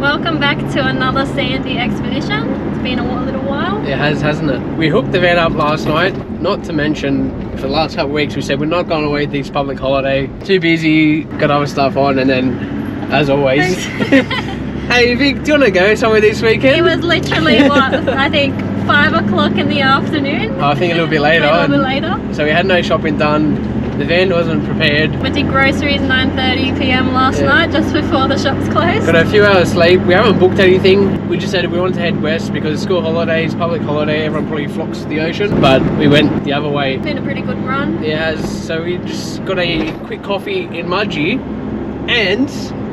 welcome back to another sandy expedition. It's been a little while. It has, hasn't it? We hooked the van up last night, not to mention for the last couple of weeks we said we're not going away this public holiday. Too busy, got other stuff on, and then, as always, hey Vic, do you want to go somewhere this weekend? It was literally, what, I think 5 o'clock in the afternoon. Oh, I think a little bit later. A little bit later. So we had no shopping done. The van wasn't prepared. Went to groceries 9:30 p.m. last night, just before the shops closed. Got a few hours sleep. We haven't booked anything. We just said we wanted to head west because school holidays, public holiday, everyone probably flocks to the ocean. But we went the other way. It's been a pretty good run. It has. So we just got a quick coffee in Mudgee, and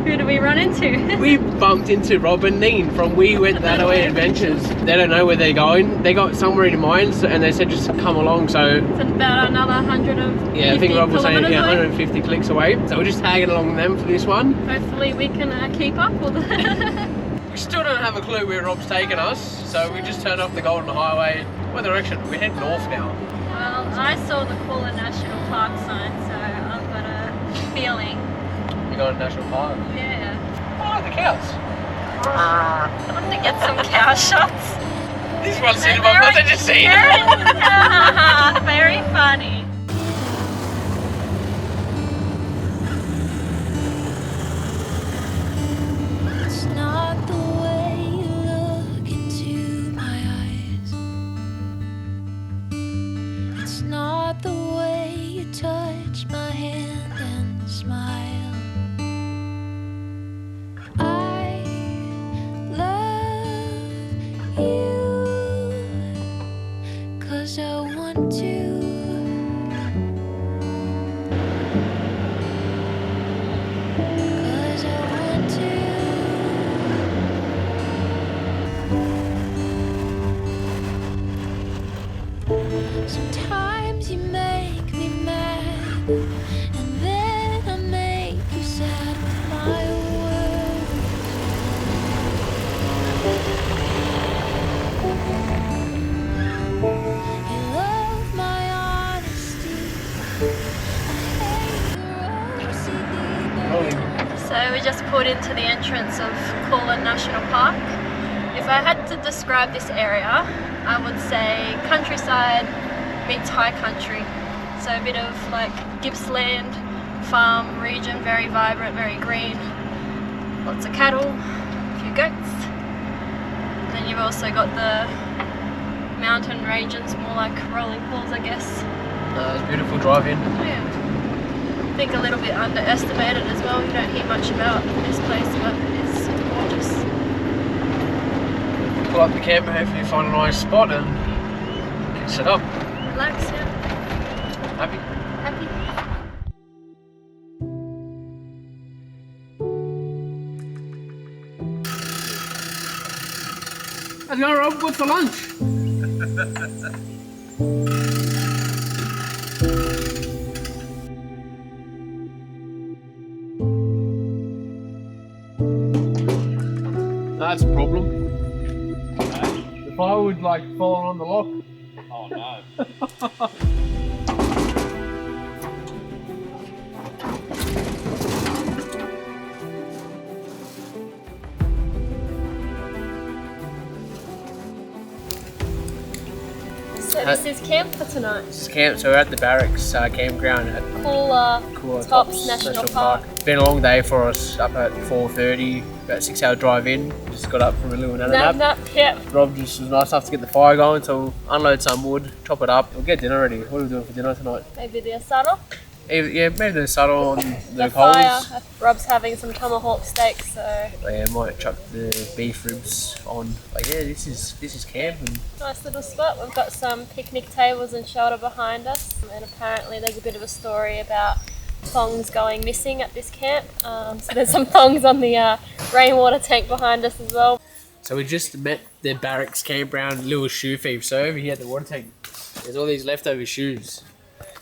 who did we run into? We bumped into Rob and Neen from We Went That Away Adventures. They don't know where they're going. They got somewhere in mind, and they said just come along. So it's about another 150 I think Rob was saying 150 away. clicks away. So we're just tagging along with them for this one. Hopefully we can keep up with it. We still don't have a clue where Rob's taking us, so we just turned off the Golden Highway. What direction? We're heading north now. Well, I saw the Coolah National Park sign, so I've got a feeling. We're going to National Park? Yeah. Oh, the cows. I want to get some cow shots. This one's in my mother just seen. Very funny. It's not the way you look into my eyes. It's not the way you touch my hand and smile. I love you 'cause I want to. Sometimes you make me mad, and then I make you sad with my words. You love my honesty. I hate your OCD. So we just pulled into the entrance of Coolah National Park. If I had to describe this area, I would say countryside meets high country. So a bit of like Gippsland farm region, very vibrant, very green. Lots of cattle, a few goats. Then you've also got the mountain ranges, more like rolling hills, I guess. It's beautiful drive-in. Yeah. I think a little bit underestimated as well. You don't hear much about this place, but it's gorgeous. Pull up the camper, hopefully find a nice spot and get set up. Relax, yeah. Happy? Happy. How's it going, Rob? What's for lunch? That's a problem. The firewood like falling on the lock. Oh no. So this is camp for tonight. This is camp, so we're at the barracks campground at Coolah Tops National Park. It's been a long day for us, up at 4:30, about a 6-hour drive in. Just got up from a little nap. Yeah. Rob just was nice enough to get the fire going, so we'll unload some wood, chop it up. We'll get dinner ready. What are we doing for dinner tonight? Maybe the asada. Yeah, maybe the saddle on the fire. coals. Rob's having some tomahawk steaks, so Yeah, might chuck the beef ribs on. But yeah, this is camp. And nice little spot. We've got some picnic tables and shelter behind us, and apparently there's a bit of a story about thongs going missing at this camp. So there's some thongs on the rainwater tank behind us as well. so we just met the barracks campground little shoe thief. So over here at the water tank, there's all these leftover shoes.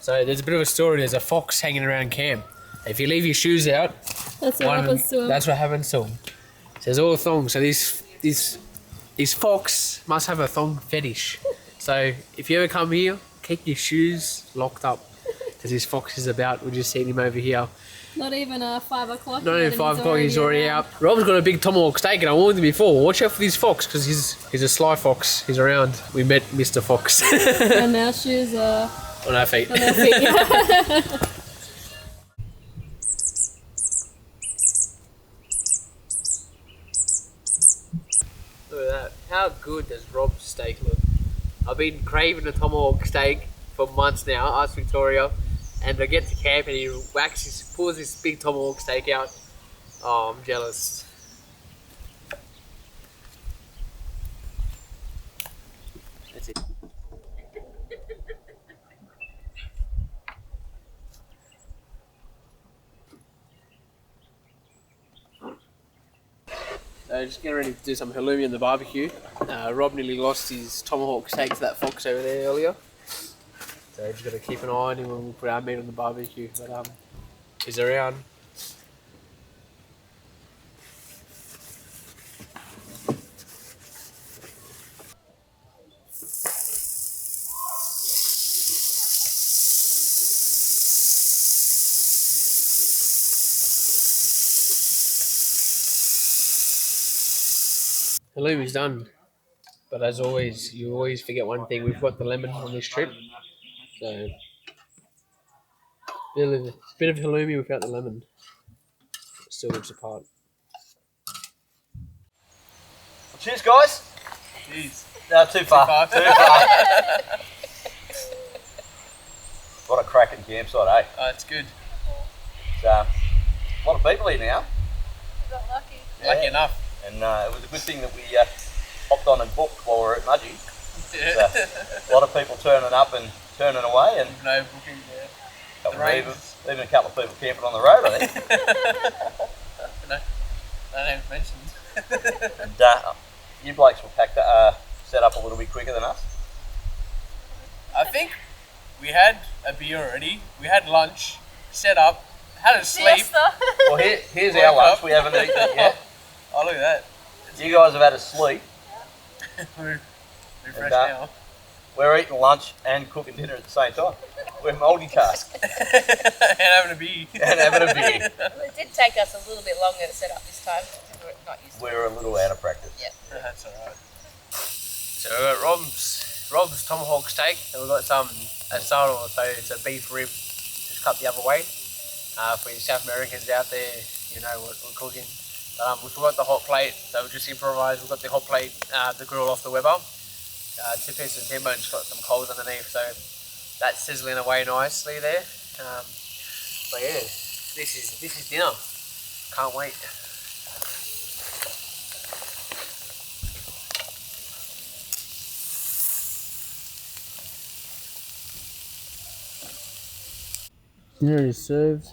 So there's a bit of a story. There's a fox hanging around camp. If you leave your shoes out, That's what happens to him. That's what happens to them. So there's all thongs. So this fox must have a thong fetish. So if you ever come here, keep your shoes locked up. Because this fox is about. We're just seeing him over here. Not even 5 o'clock. Not even 5 o'clock, he's already out. Rob's got a big tomahawk steak, and I warned him before, watch out for this fox, because he's a sly fox. He's around. We met Mr. Fox. And now she's on her feet. on her feet. Look at that. How good does Rob's steak look? I've been craving a tomahawk steak for months now. Ask Victoria. And I get to camp and he pulls this big tomahawk steak out. Oh, I'm jealous. That's it. So just getting ready to do some halloumi on the barbecue. Rob nearly lost his tomahawk steak to that fox over there earlier. So just got to keep an eye on him when we put our meat on the barbecue. But he's around. Halloumi's done. But as always, you always forget one thing. We've got the lemon on this trip. So, bit of halloumi without the lemon. It still looks apart. Cheers, guys. Cheers. No, too far. Too far. What a cracking campsite, eh? Oh, it's good. It's, a lot of people here now. Got lucky. Yeah. Lucky enough. And it was a good thing that we hopped on and booked while we were at Mudgee. Yeah. A lot of people turning up and turning away, and No booking there. even a couple of people camping on the road, I think. No names mentioned. And you blokes were set up a little bit quicker than us. I think we had a beer already. We had lunch, set up, had a sleep. Siesta. Well, here's Woke our lunch. up. We haven't eaten it yet. Oh, look at that. You guys have had a sleep. We're fresh And, now. We're eating lunch and cooking dinner at the same time. We're multitasking And having a beer. and having a beer. It did take us a little bit longer to set up this time because we're not used to it. We're a little out of practice. Yeah. That's alright. So we've got Rob's tomahawk steak, and we've got some asado, so it's a beef rib, just cut the other way. For you South Americans out there, you know what we're cooking. But we forgot the hot plate, so we just improvised. We've got the hot plate, the grill off the Weber. 2 pieces of timber and just got some coals underneath, so that's sizzling away nicely there. But yeah, this is dinner. Can't wait. Dinner is served.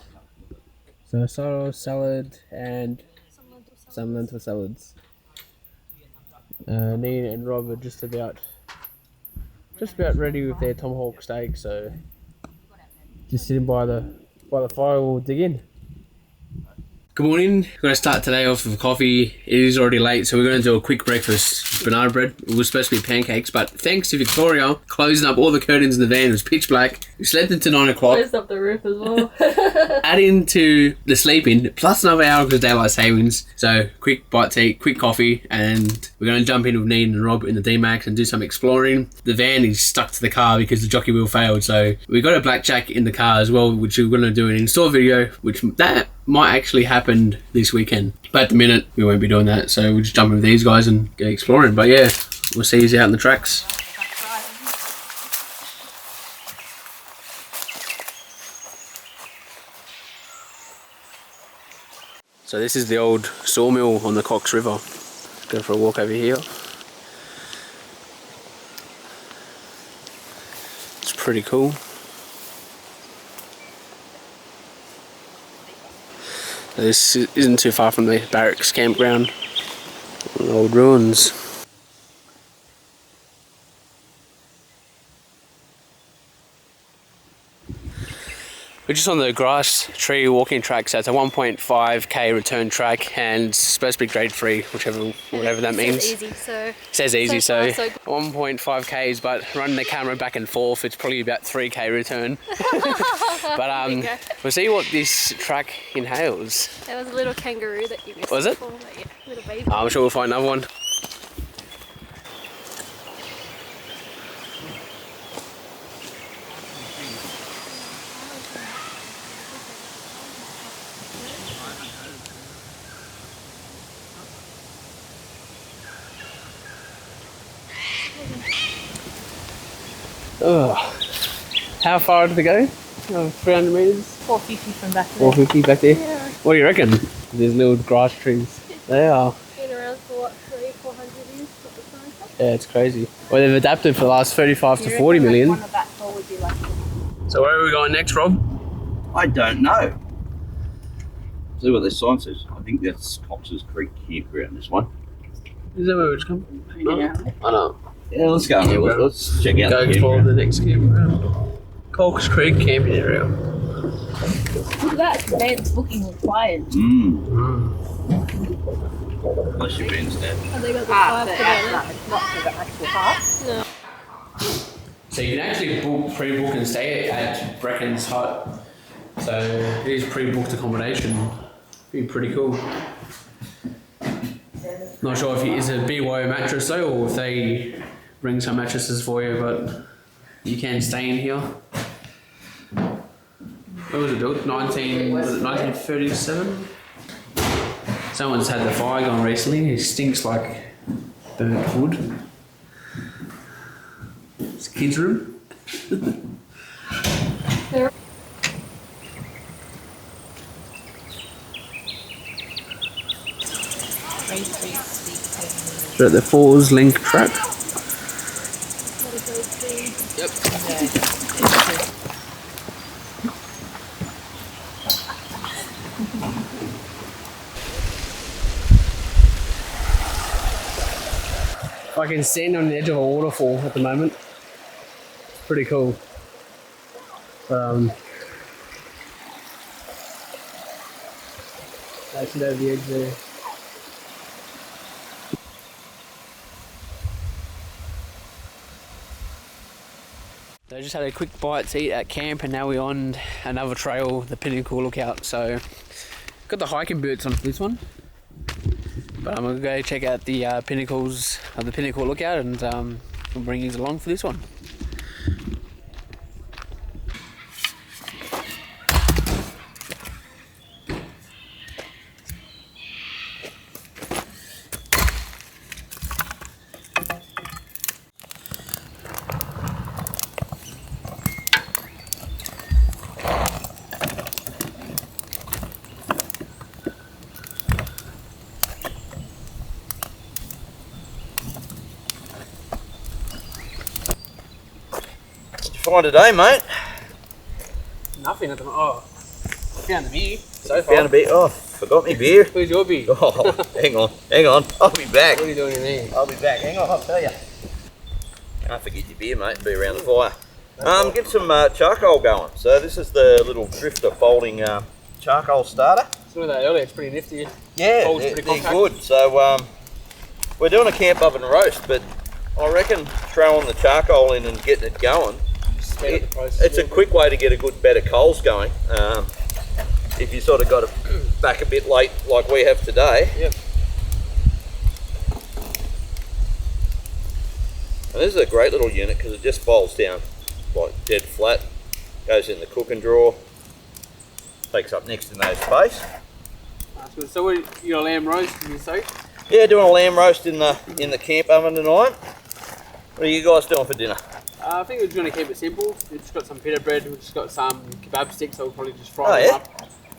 So asado, salad, and some lentil salads. Nina and Rob are just about ready with their tomahawk steak, so just sitting by the fire, we'll dig in. Good morning. We're going to start today off with coffee. It is already late, so we're going to do a quick breakfast. Banana bread. It was supposed to be pancakes, but thanks to Victoria closing up all the curtains in the van, it was pitch black. We slept until 9 o'clock. Closed up the roof as well. Adding to the sleeping, plus another hour because daylight savings. So quick bite to eat, quick coffee, and we're going to jump in with Neen and Rob in the D-Max and do some exploring. The van is stuck to the car because the jockey wheel failed, so we got a blackjack in the car as well, which we're going to do an install video, which that might actually happen this weekend. But at the minute, we won't be doing that, so we'll just jump in with these guys and go exploring. But yeah, we'll see you out in the tracks. So this is the old sawmill on the Cox River. Let's go for a walk over here. It's pretty cool. This isn't too far from the barracks campground. Old ruins. We're just on the grass tree walking track, so it's a 1.5k return track and it's supposed to be grade free, whatever that means. It says easy, so... It says easy, so far, so 1.5k's, but running the camera back and forth, it's probably about 3k return. But we'll see what this track inhales. There was a little kangaroo that you missed. Was it? Before, but yeah, little baby. I'm sure we'll find another one. Oh, how far did it go? 300 metres? 450 from back there. 450 back there? Yeah. What do you reckon? These little grass trees. They are. Been around for what, 300-400 years? What the size? Yeah, it's crazy. Well, they've adapted for the last 35 to 40 million. One of that tall would be like... So where are we going next, Rob? I don't know. See what the sign says. I think that's Cox's Creek campground, this one. Is that where it's come from? Yeah. I know. Yeah, let's go. Yeah, Let's check out Go the explore campground. the next campground. Cox Creek camping area. Look at that, advanced booking required. Unless you've been there. Oh, they got the Ah, fire for for that. that, not for the actual park. So you can actually pre-book and stay at Brecken's hut. So it is pre-booked accommodation. Be pretty cool. Not sure if it is a BYO mattress though, or if they bring some mattresses for you, but you can stay in here. When was it built? 1937? Someone's had the fire going recently. It stinks like burnt wood. It's a kid's room. We're at the Falls Link track. Yep. I can stand on the edge of a waterfall at the moment. It's pretty cool. Actually over the edge there. So I just had a quick bite to eat at camp and now we're on another trail, the Pinnacle Lookout. So got the hiking boots on for this one. But I'm gonna go check out the pinnacles of the Pinnacle Lookout and we'll bring you along for this one. Find today, mate. Nothing at the moment. Oh, I found the beer so far. Found a beer. Oh, forgot me beer. Where's your beer? Oh, hang on. I'll be back. What are you doing in there? I'll be back. Hang on, I'll tell you. Can't forget your beer, mate. Be around the fire. Get some charcoal going. So this is the little drifter folding charcoal starter. Saw that earlier. It's pretty nifty. Yeah, Folds they're pretty compact. good. So we're doing a camp oven roast, but I reckon throwing the charcoal in and getting it going. Speed up the process It's a quick way to get a good bed of coals going. If you sort of got it back a bit late like we have today. Yep. And this is a great little unit because it just folds down like dead flat, goes in the cooking drawer, takes up next to no space. That's good. So you got a lamb roast, did you say? Yeah, doing a lamb roast in the camp oven tonight. What are you guys doing for dinner? I think we're just going to keep it simple. We've just got some pita bread, we've just got some kebab sticks, so we'll probably just fry them up.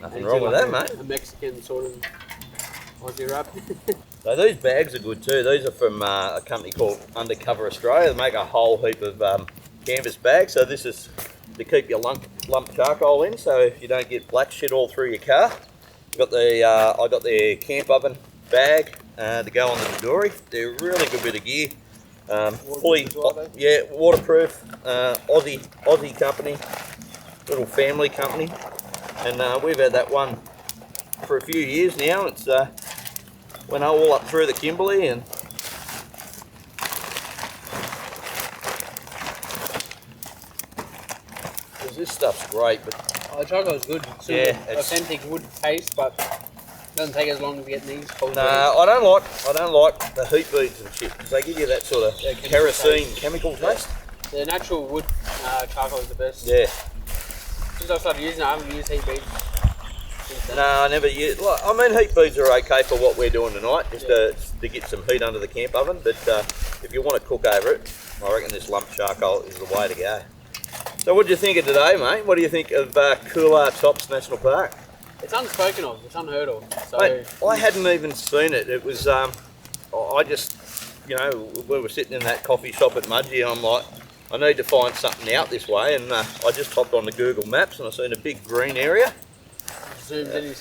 Nothing and wrong do with like that, mate. A Mexican sort of Aussie wrap. So these bags are good too. These are from a company called Undercover Australia. They make a whole heap of canvas bags. So this is to keep your lump charcoal in, so if you don't get black shit all through your car. I got the camp oven bag to go on the Midori. They're a really good bit of gear. Fully, as well, though? yeah, waterproof. Aussie company. little family company, and we've had that one for a few years now. It's went all up through the Kimberley, and this stuff's great. But the chocolate's good. It's yeah, it's authentic wood taste, but it doesn't take as long to get these. no, I don't like the heat beads and shit because they give you that sort of kerosene chemical taste. The natural wood charcoal is the best. Yeah. Since I started using it, I haven't used heat beads. No, I never use. Like, I mean, heat beads are okay for what we're doing tonight, just to get some heat under the camp oven. But if you want to cook over it, I reckon this lump charcoal is the way to go. So, what do you think of today, mate? What do you think of Coolah Tops National Park? It's unspoken of. It's unheard of. So mate, I hadn't even seen it. It was I just, you know, we were sitting in that coffee shop at Mudgee, and I'm like, I need to find something out this way, and I just hopped on the Google Maps and I seen a big green area. Zoomed in and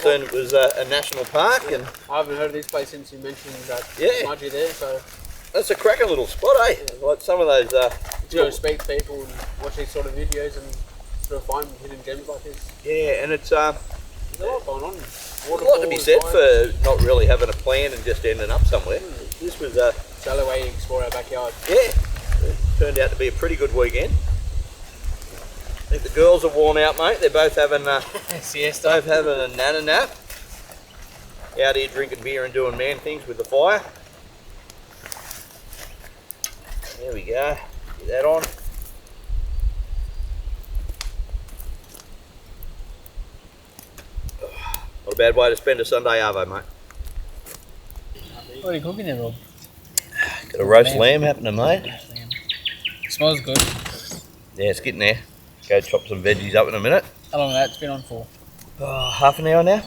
soon it was a national park, and I haven't heard of this place since you mentioned that Mudgee there. So that's a cracking little spot, eh? Yeah. Like some of those. You go speak to people and watch these sort of videos and sort of find hidden gems like this. Yeah, and it's there's a lot going on. There's a lot to be said for not really having a plan and just ending up somewhere. This was a shallow way to explore our backyard. Yeah, it turned out to be a pretty good weekend. I think the girls are worn out, mate. They're both having siesta. Both having a nana nap. Out here drinking beer and doing man things with the fire. There we go. Get that on. Not a bad way to spend a Sunday arvo, mate. What are you cooking there, Rob? Got a roast lamb happening, mate. It smells good. Yeah, it's getting there. Go chop some veggies up in a minute. How long has that been on for? Half an hour now.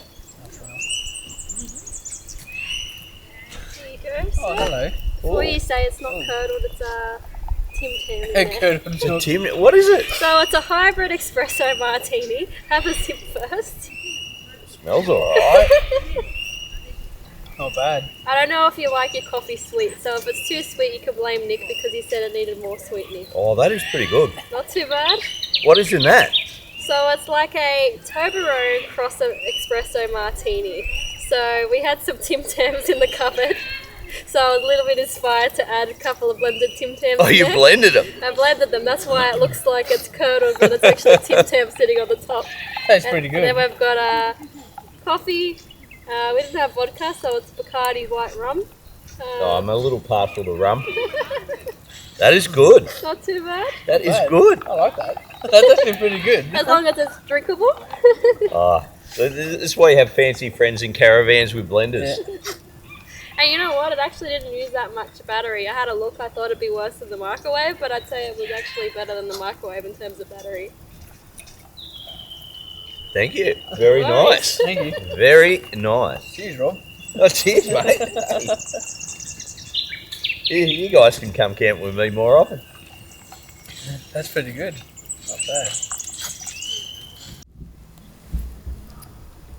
There you go. Oh, hello. Before you say it's not curdled, it's Tim Tam. Tim, what is it? So it's a hybrid espresso martini. Have a sip first. Smells alright. Not bad. I don't know if you like your coffee sweet, so if it's too sweet, you can blame Nick because he said it needed more sweetening. Oh, that is pretty good. Not too bad. What is in that? So it's like a Toblerone cross of espresso martini. So we had some Tim Tams in the cupboard. So I was a little bit inspired to add a couple of blended Tim Tams. Oh, you blended them? I blended them. That's why it looks like it's curdled, but it's actually Tim Tam sitting on the top. That's pretty good. And then we've got coffee. We didn't have vodka, so it's Bacardi white rum. I'm a little partial to rum. That is good. Not too bad. That is good. I like that. That's actually pretty good. As long as it's drinkable. So this is why you have fancy friends in caravans with blenders. Yeah. And you know what? It actually didn't use that much battery. I had a look. I thought it'd be worse than the microwave, but I'd say it was actually better than the microwave in terms of battery. Thank you. Very nice. Thank you. Very nice. Cheers, Rob. Oh, cheers, mate. You guys can come camp with me more often. That's pretty good. Not bad.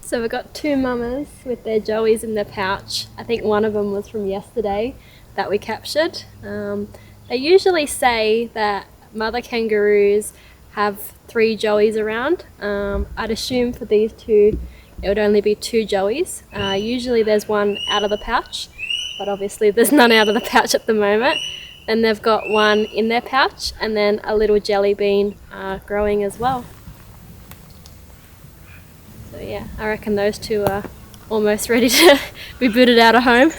So we've got two mamas with their joeys in their pouch. I think one of them was from yesterday that we captured. They usually say that mother kangaroos have 3 joeys around. I'd assume for these two it would only be 2 joeys. Usually there's one out of the pouch, but obviously there's none out of the pouch at the moment. Then they've got one in their pouch and then a little jelly bean growing as well. So yeah, I reckon those two are almost ready to be booted out of home.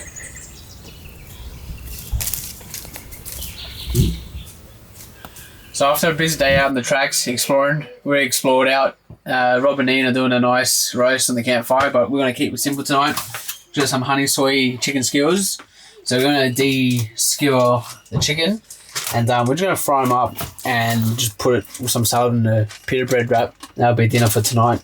So after a busy day out in the tracks exploring, we explored out. Rob and Ian are doing a nice roast on the campfire, but we're going to keep it simple tonight. Just some honey soy chicken skewers. So we're going to de-skewer the chicken, and we're just going to fry them up and just put it with some salad in a pita bread wrap. That'll be dinner for tonight.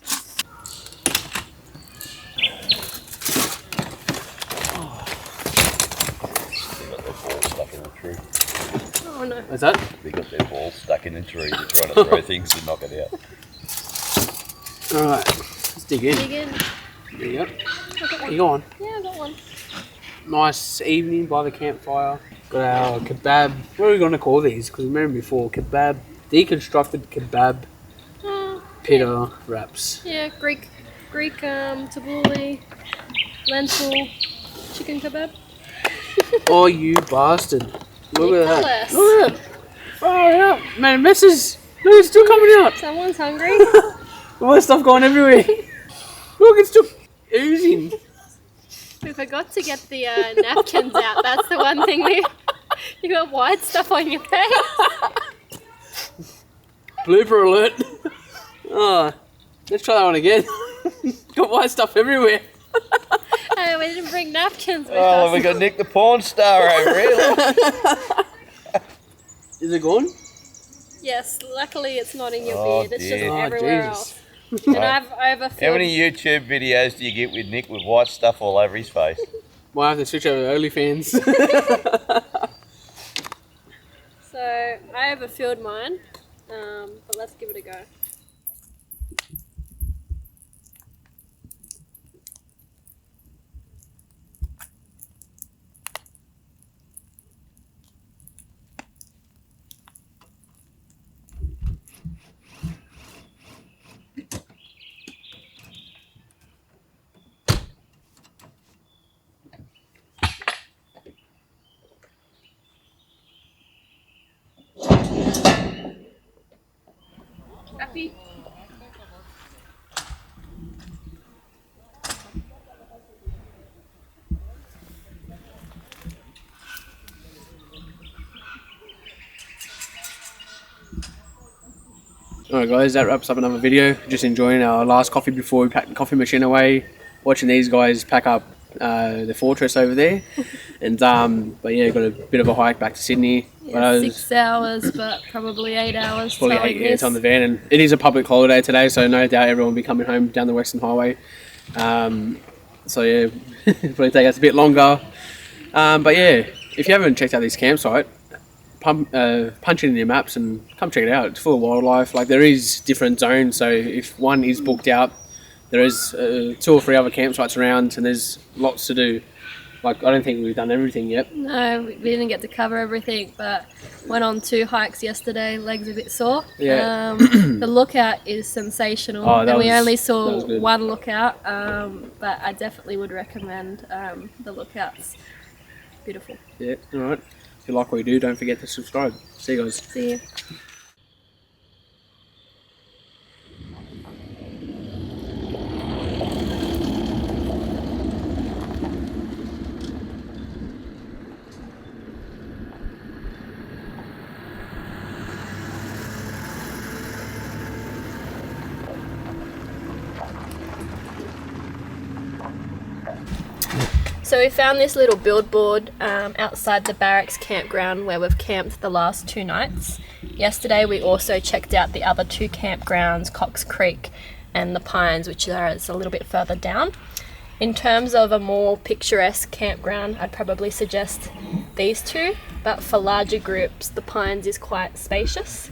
Oh no. What's that? They got their balls stuck in the tree. They're trying to throw things and knock it out. Alright, let's dig in. Dig in. There you go. You go on. Yeah, I got one. Nice evening by the campfire. Got our kebab. What are we going to call these? Because remember before, kebab, deconstructed kebab pita wraps. Yeah, Greek tabbouleh, lentil, chicken kebab. Oh, you bastard. Look at that. Nicholas. Look at that. Far out. Man, messes. Look, it's still coming out. Someone's hungry. More stuff going everywhere. Look, it's still oozing. We forgot to get the napkins out. That's the one thing you got white stuff on your face. Blooper alert. Oh, let's try that one again. Got white stuff everywhere. Hey, we didn't bring napkins with Oh, us. we got Nick the porn star over here. Is it gone? Yes, luckily it's not in your Oh, beard. It's dear. just Oh, everywhere Jesus. else. And I've overfilled. How many YouTube videos do you get with Nick with white stuff all over his face? Might have to switch over to OnlyFans. So I overfilled mine, but let's give it a go. Happy? Alright guys, that wraps up another video. Just enjoying our last coffee before we pack the coffee machine away. Watching these guys pack up the fortress over there. And but yeah, got a bit of a hike back to Sydney. Yeah, 6 hours, but probably 8 hours. Probably towing 8 years this. on the van, and it is a public holiday today, so no doubt everyone will be coming home down the Western Highway. So yeah, probably take us a bit longer. But yeah, if you haven't checked out this campsite, punch it in your maps and come check it out. It's full of wildlife. Like, there is different zones, so if one is booked out, there is 2 or 3 other campsites around, and there's lots to do. Like, I don't think we've done everything yet. No, we didn't get to cover everything, but went on 2 hikes yesterday. Legs a bit sore. Yeah. The lookout is sensational, Oh, that and we was- only that saw was good. 1 lookout. But I definitely would recommend the lookouts. Beautiful. Yeah, alright. If you like what we do, don't forget to subscribe. See you guys. See you. So we found this little billboard outside the barracks campground where we've camped the last 2 nights. Yesterday we also checked out the other 2 campgrounds, Cox Creek and the Pines, which are a little bit further down. In terms of a more picturesque campground, I'd probably suggest these 2, but for larger groups, the Pines is quite spacious.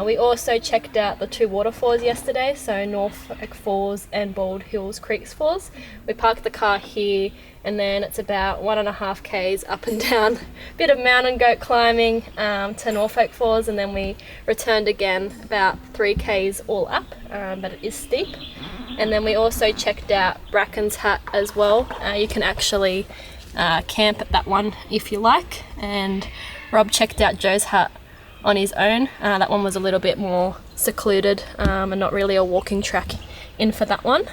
We also checked out the 2 waterfalls yesterday, so Norfolk Falls and Bald Hills Creeks Falls. We parked the car here, and then it's about 1.5 k's up and down, bit of mountain goat climbing to Norfolk Falls, and then we returned again about 3 k's all up, but it is steep. And then we also checked out Bracken's hut as well. You can actually camp at that one if you like, and Rob checked out Joe's hut on his own. That one was a little bit more secluded and not really a walking track in for that one.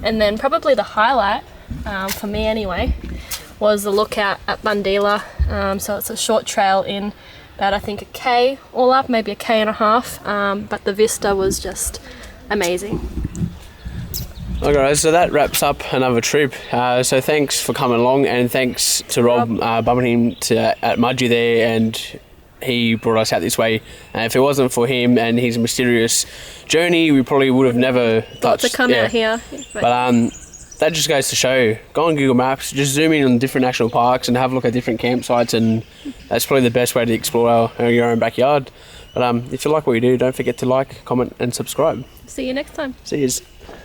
And then probably the highlight, for me anyway, was the lookout at Bundeela. So it's a short trail in about, I think, 1k all up, maybe 1.5 k, but the vista was just amazing. Okay guys, so that wraps up another trip. So thanks for coming along, and thanks to Rob bumping him at Mudgee there, and he brought us out this way. If it wasn't for him and his mysterious journey, we probably would have never Thought to come out here. But that just goes to show, go on Google Maps, just zoom in on different national parks and have a look at different campsites, and that's probably the best way to explore your own backyard. But if you like what we do, don't forget to like, comment and subscribe. See you next time. See yous.